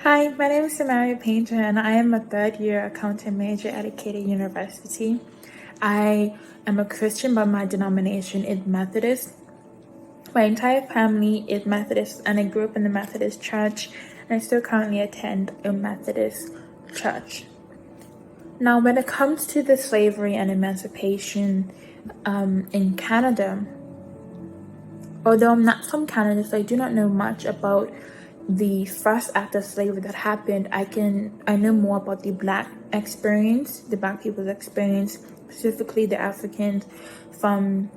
Hi, my name is Samaria Paynter, and I am a third-year accounting major at Acadia University. I am a Christian, but my denomination is Methodist. My entire family is Methodist, and I grew up in the Methodist church, and I still currently attend a Methodist church. Now, when it comes to the slavery and emancipation in Canada, although I'm not from Canada, so I do not know much about the first act of slavery that happened. I know more about the Black experience, the Black people's experience, specifically the Africans from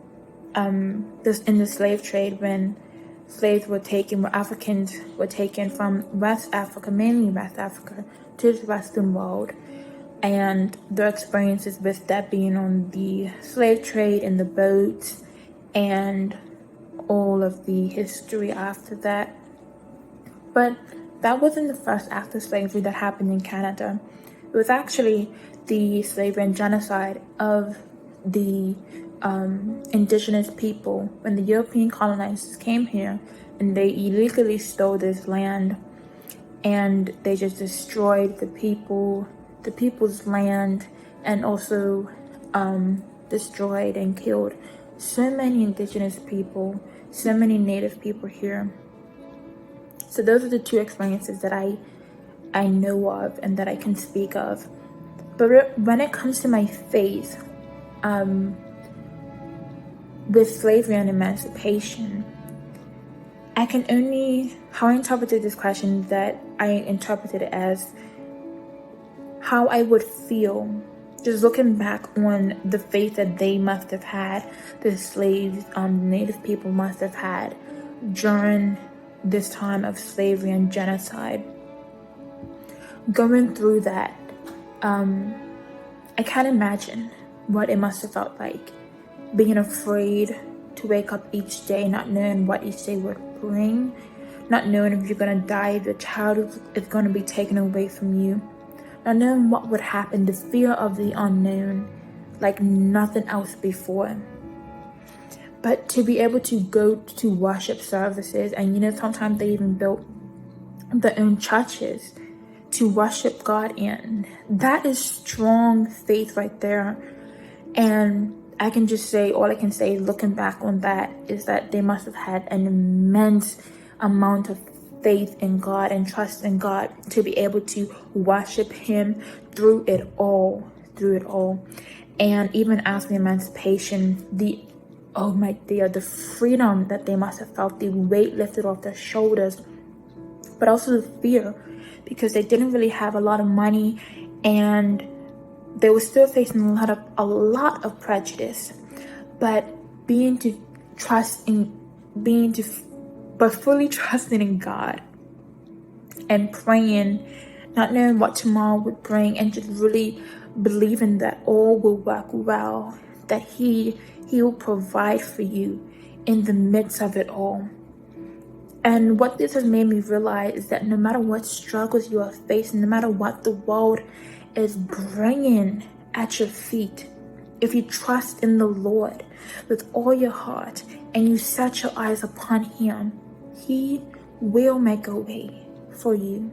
in the slave trade when Africans were taken from West Africa, mainly West Africa, to the Western world, and their experiences with that being on the slave trade and the boats and all of the history after that. But that wasn't the first act of slavery that happened in Canada. It was actually the slavery and genocide of the indigenous people when the European colonizers came here and they illegally stole this land, and they just destroyed the people's land, and also destroyed and killed so many indigenous people, so many native people here. So those are the two experiences that I know of and that I can speak of. But when it comes to my faith, with slavery and emancipation, how I interpreted this question, that I interpreted it as how I would feel just looking back on the faith that they must have had, the slaves, native people must have had during this time of slavery and genocide. Going through that, I can't imagine what it must have felt like, being afraid to wake up each day, not knowing what each day would bring, not knowing if you're going to die, if your child is going to be taken away from you, not knowing what would happen, the fear of the unknown like nothing else before. But to be able to go to worship services, and sometimes they even built their own churches to worship God in, that is strong faith right there. And all I can say looking back on that is that they must have had an immense amount of faith in God and trust in God to be able to worship Him through it all. And even after the emancipation, the freedom that they must have felt, the weight lifted off their shoulders, but also the fear, because they didn't really have a lot of money and they were still facing a lot of prejudice. But fully trusting in God and praying, not knowing what tomorrow would bring, and just really believing that all will work well, that He will provide for you in the midst of it all. And what this has made me realize is that no matter what struggles you are facing, no matter what the world is bringing at your feet, if you trust in the Lord with all your heart and you set your eyes upon Him, He will make a way for you.